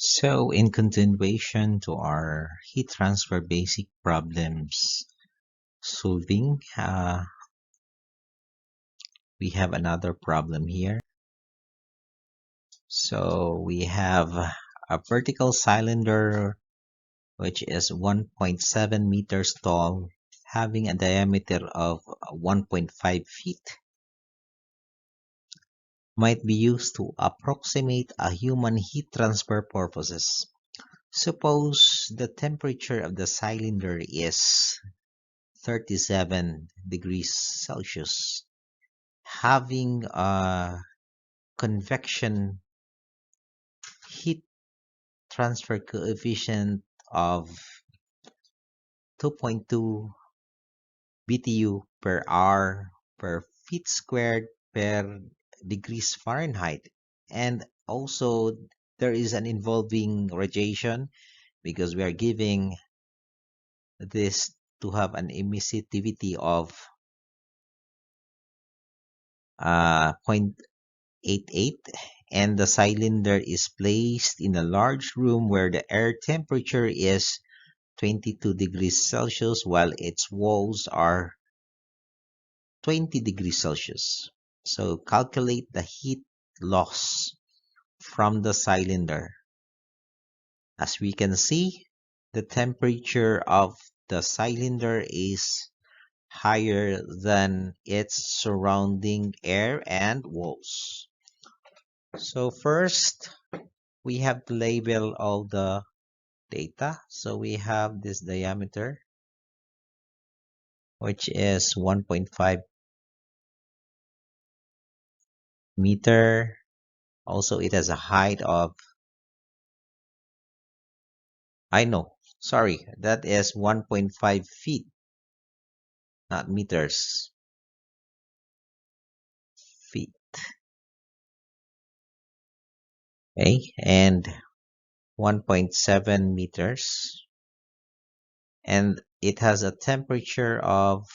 So, in continuation to our heat transfer basic problems solving, we have another problem here. So, we have a vertical cylinder which is 1.7 meters tall, having a diameter of 1.5 feet. Might be used to approximate a human heat transfer purposes. Suppose the temperature of the cylinder is 37 degrees Celsius, having a convection heat transfer coefficient of 2.2 BTU per hour per feet squared per degrees Fahrenheit. And also there is an involving radiation because we are giving this to have an emissivity of 0.88, and the cylinder is placed in a large room where the air temperature is 22 degrees Celsius while its walls are 20 degrees Celsius. So calculate the heat loss from the cylinder. As we can see, the temperature of the cylinder is higher than its surrounding air and walls. So first, we have to label all the data. So we have this diameter, which is 1.5 meter. Also, it has a height of, sorry, that is 1.5 feet, not meters, feet. Okay, and 1.7 meters. And it has a temperature of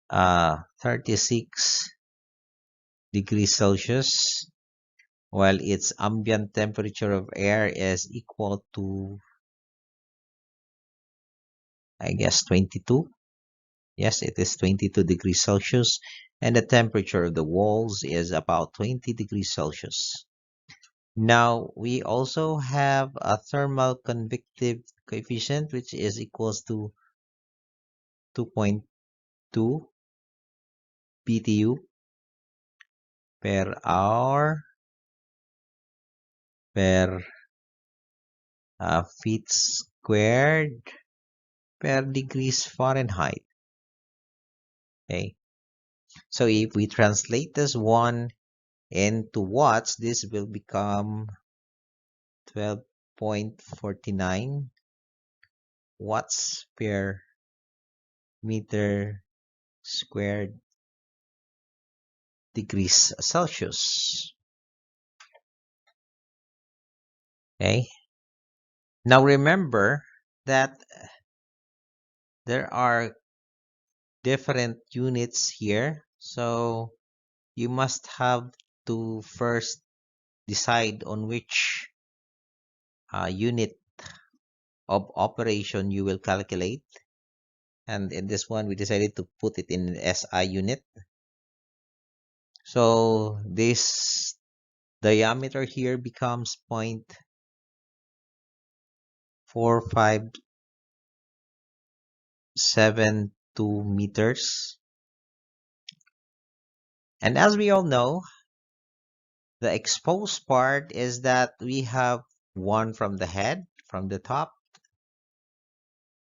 36 degrees Celsius, while its ambient temperature of air is equal to, I guess, 22. Yes, it is 22 degrees Celsius, and the temperature of the walls is about 20 degrees Celsius. Now, we also have a thermal convective coefficient, which is equals to 2.2 BTU per hour per feet squared per degrees Fahrenheit. Okay, so if we translate this one into watts, this will become 12.49 watts per meter squared degrees Celsius. Okay, now remember that there are different units here, so you must have to first decide on which unit of operation you will calculate. And in this one, we decided to put it in SI unit. So this diameter here becomes 0.4572 meters. And as we all know, the exposed part is that we have one from the head, from the top,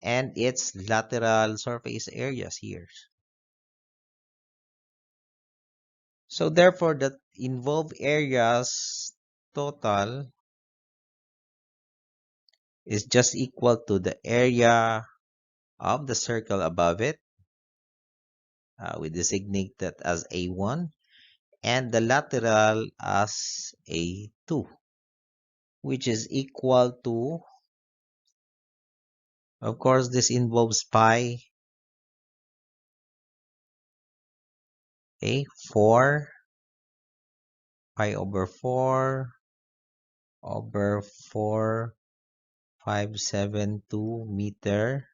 and its lateral surface areas here. So therefore, the involved areas total is just equal to the area of the circle above it. We designate that as A1, and the lateral as A2, which is equal to, of course, this involves pi, okay, 4, pi over 4 over 4,572 meter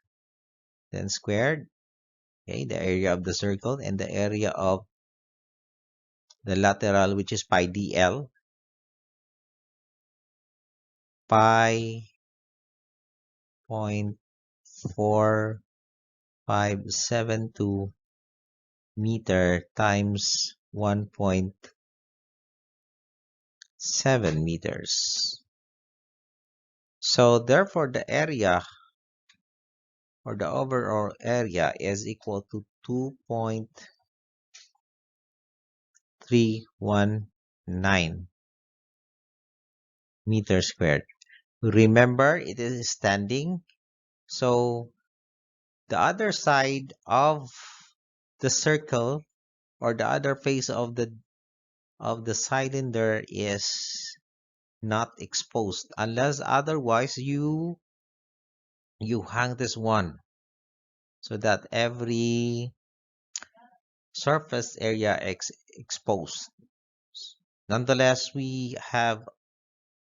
then squared. Okay, the area of the circle and the area of the lateral, which is pi dl, pi 0.4572 meter times 1.7 meters. So therefore the area or the overall area is equal to 2.319 meters squared. Remember, it is standing. So the other side of the circle or the other face of the cylinder is not exposed unless otherwise you hang this one so that every surface area exposed. Nonetheless, we have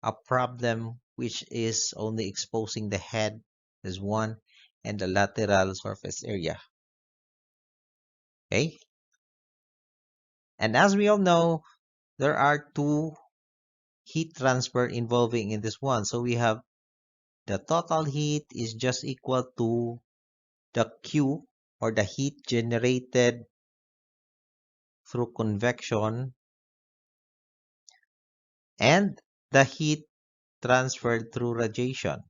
a problem which is only exposing the head as one and the lateral surface area. Okay? And as we all know, there are two heat transfer involving in this one. So we have the total heat is just equal to the Q or the heat generated through convection and the heat transferred through radiation.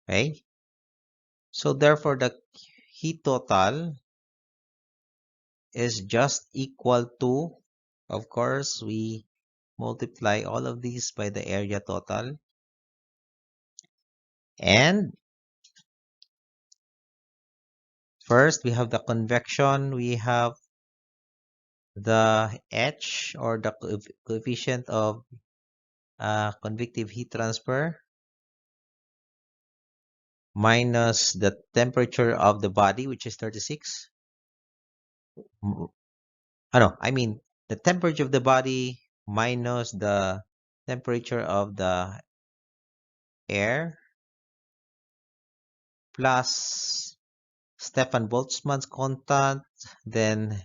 Okay? So therefore the heat total is just equal to, of course, we multiply all of these by the area total. And first we have the convection, we have the H or the coefficient of convective heat transfer minus the temperature of the body, which is 36. I mean the temperature of the body minus the temperature of the air plus Stefan Boltzmann's constant, then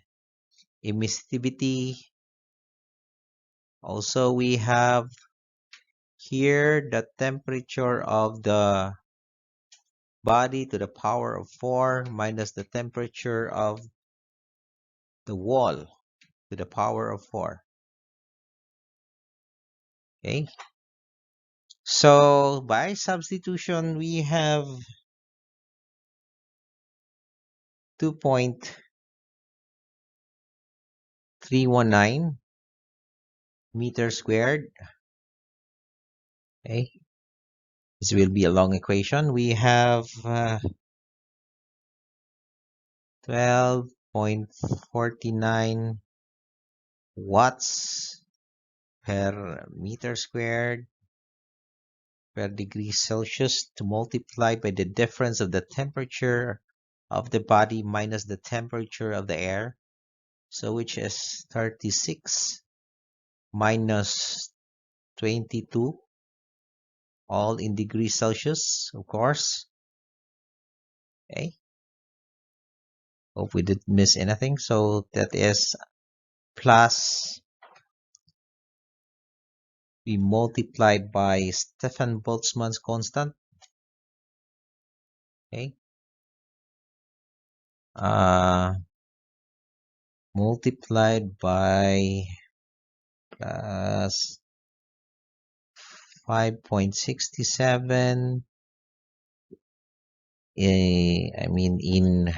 emissivity. Also, we have here the temperature of the body to the power of 4 minus the temperature of the wall to the power of 4. Okay. So by substitution, we have 2.319 meters squared. Okay. This will be a long equation. We have 12.49 watts per meter squared per degree Celsius to multiply by the difference of the temperature of the body minus the temperature of the air. So which is 36 minus 22, all in degrees Celsius, of course. Okay. Hope we didn't miss anything. So that is plus, we multiply by Stefan Boltzmann's constant. Okay. Multiplied by plus 5.67. I mean in,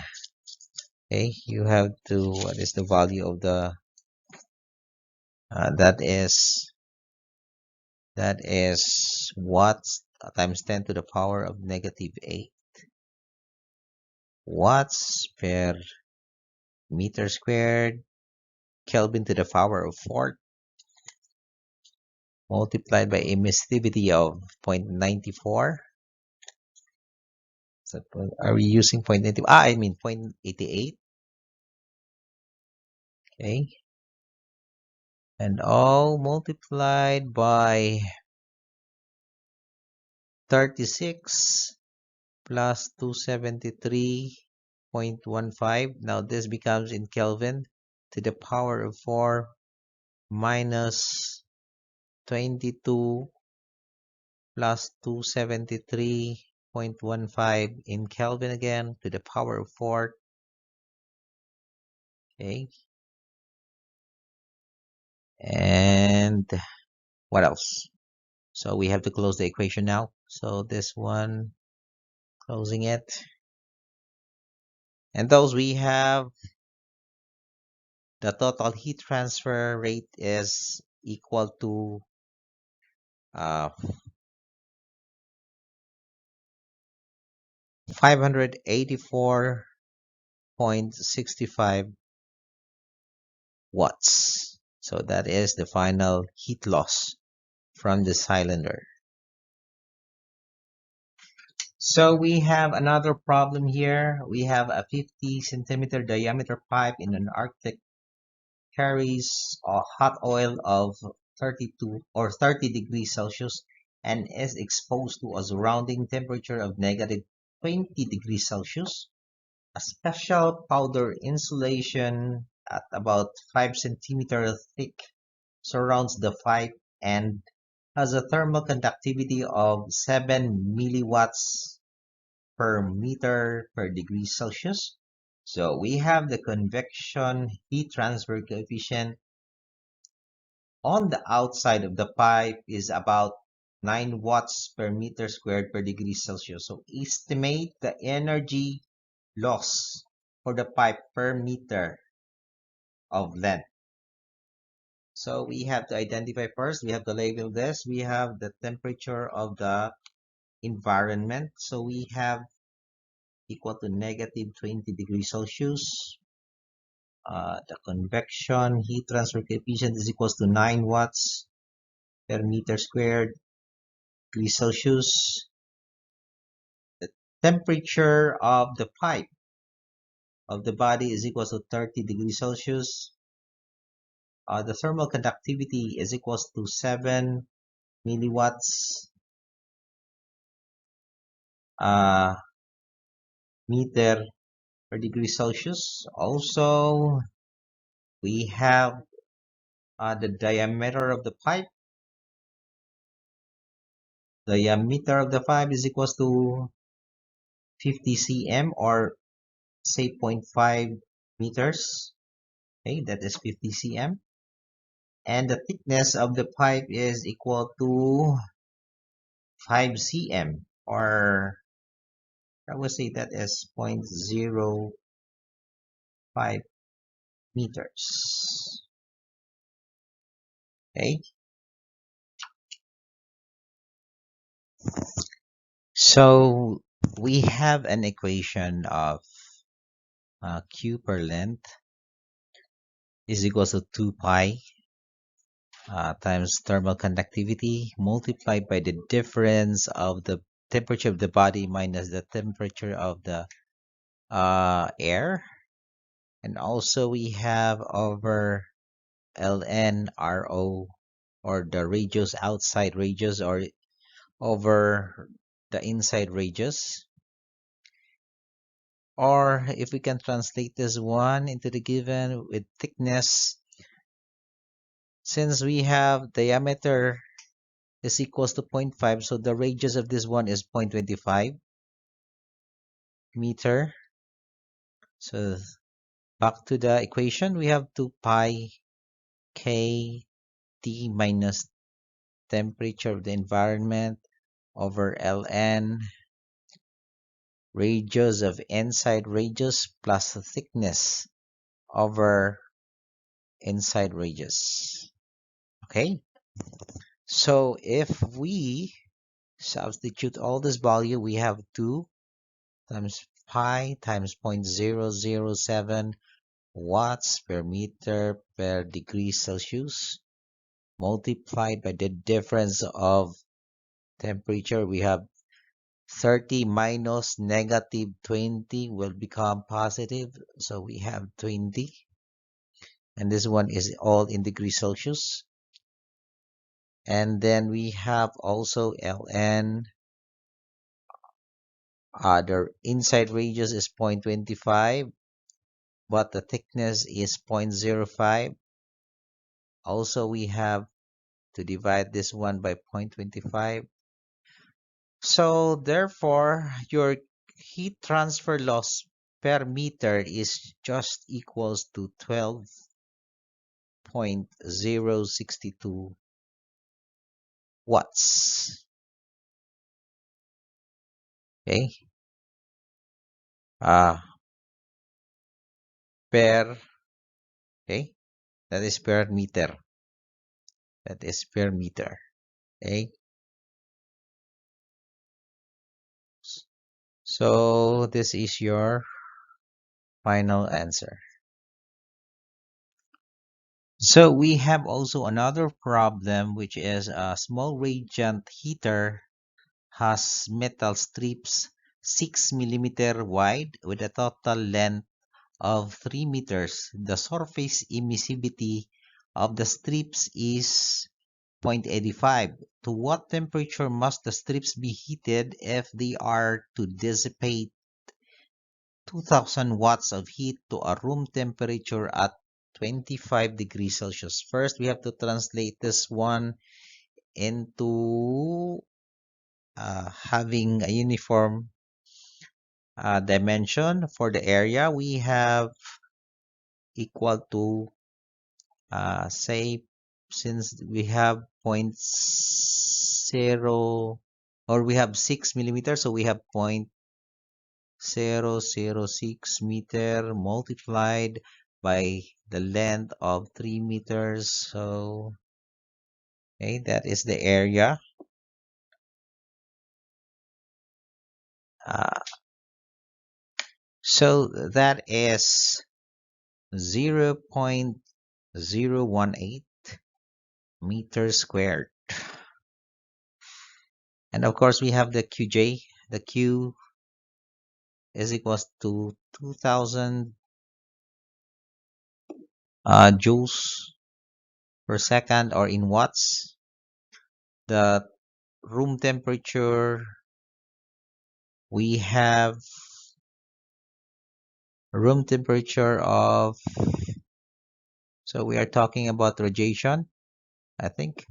okay, you have to, what is the value of the, that is watts times 10 to the power of negative 8 watts per meter squared, Kelvin to the power of 4, multiplied by emissivity of 0.94. So are we using 0.90? I mean 0.88. Okay. and all multiplied by 36 plus 273.15. Now this becomes in Kelvin to the power of 4 minus 22 plus 273.15 in Kelvin again to the power of 4. Okay. And what else? So we have to close the equation now. So this one, closing it. And those we have the total heat transfer rate is equal to 584.65 watts. So that is the final heat loss from the cylinder. So we have another problem here. We have a 50 centimeter diameter pipe in an Arctic carries a hot oil of 32 or 30 degrees Celsius and is exposed to a surrounding temperature of negative 20 degrees Celsius. A special powder insulation at about 5 centimeters thick surrounds the pipe and has a thermal conductivity of 7 milliwatts per meter per degree Celsius. So we have the convection heat transfer coefficient on the outside of the pipe is about 9 watts per meter squared per degree Celsius. So estimate the energy loss for the pipe per meter of length. So we have to identify first, we have to label this. We have the temperature of the environment. So we have equal to negative 20 degrees Celsius. The convection heat transfer coefficient is equals to 9 watts per meter squared degrees Celsius. The temperature of the pipe of the body is equals to 30 degrees Celsius. The thermal conductivity is equals to 7 milliwatts meter per degree Celsius. Also, we have the diameter of the pipe. The diameter of the pipe is equals to 50 cm or say 0.5 meters. Okay, that is 50 cm. And the thickness of the pipe is equal to 5 cm or I would say that is 0.05 meters. Okay, so we have an equation of Q per length is equals to 2 pi times thermal conductivity multiplied by the difference of the temperature of the body minus the temperature of the air. And also we have over ln RO or the radius, outside radius, or over the inside radius. Or if we can translate this one into the given with thickness, since we have diameter is equals to 0.5, so the radius of this one is 0.25 meter. So back to the equation, we have 2 pi k T minus temperature of the environment over ln radius of inside radius plus the thickness over inside radius. Okay, so if we substitute all this value, we have 2 times pi times 0.007 watts per meter per degree Celsius multiplied by the difference of temperature. We have 30 minus negative 20 will become positive, so we have 20 And this one is all in degrees Celsius. And then we have also ln. The inside radius is 0.25, but the thickness is 0.05. Also, we have to divide this one by 0.25. So therefore, your heat transfer loss per meter is just equals to 12.062 watts. Okay, uh, per, okay, that is per meter. That is per meter. Okay, so this is your final answer. So we have also another problem, which is a small radiant heater has metal strips 6 millimeter wide with a total length of 3 meters. The surface emissivity of the strips is 0.85. To what temperature must the strips be heated if they are to dissipate 2000 watts of heat to a room temperature at 25 degrees Celsius? First, we have to translate this one into having a uniform dimension. For the area, we have equal to, say, since we have point 0, or we have 6 millimeters, so we have 0.006 meter multiplied by the length of 3 meters. So, okay, that is the area. Uh, so that is 0.018 meters squared. And of course, we have the QJ. The Q is equals to 2000 joules per second, or in watts. The room temperature, we have room temperature of, so we are talking about radiation, I think.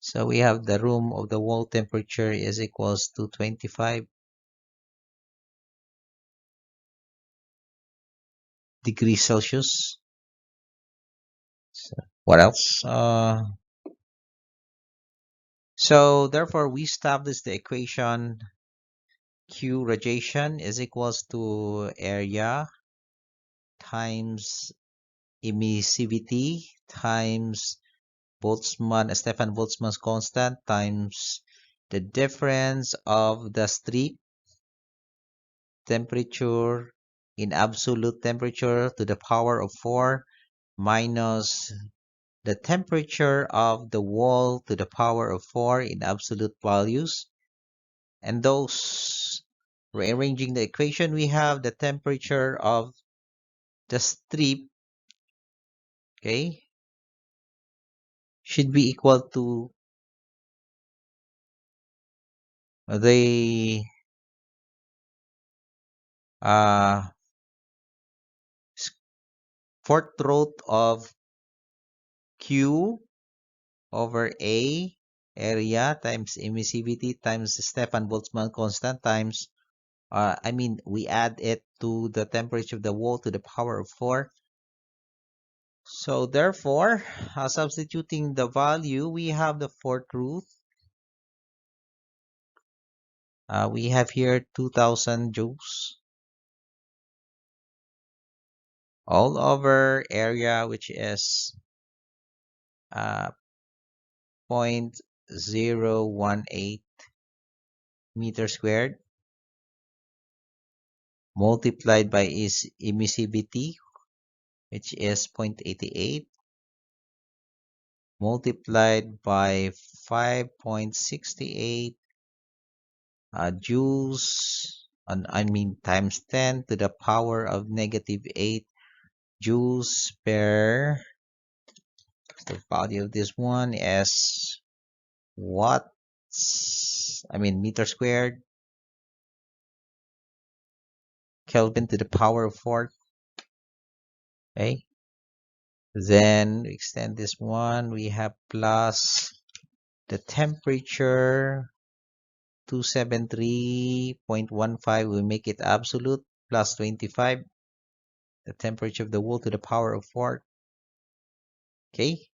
So we have the room of the wall temperature is equals to 25 degrees Celsius. So what else? So therefore, we establish the equation Q radiation is equals to area times emissivity times Stefan Boltzmann's constant times the difference of the strip temperature in absolute temperature to the power of 4 minus the temperature of the wall to the power of 4 in absolute values. And those, rearranging the equation, we have the temperature of the strip, okay, should be equal to the uh, fourth root of Q over A, area times emissivity times Stefan Boltzmann constant times, we add it to the temperature of the wall to the power of 4. So therefore, substituting the value, we have the fourth root. We have here 2000 joules all over area, which is 0.018 meters squared, multiplied by its emissivity, which is 0.88, multiplied by 5.68 joules, times 10 to the power of -8 joules per, the value of this one is watts, meter squared, Kelvin to the power of 4. Okay. Then extend this one. We have plus the temperature 273.15. We make it absolute plus 25. The temperature of the wool to the power of 4. Okay.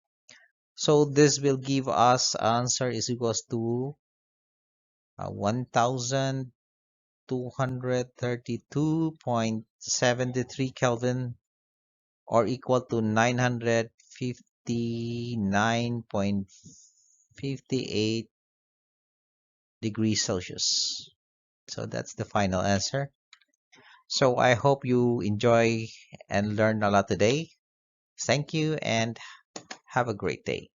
So this will give us answer is equals to 1232.73 Kelvin, or equal to 959.58 degrees Celsius. So that's the final answer. So I hope you enjoy and learn a lot today. Thank you and have a great day.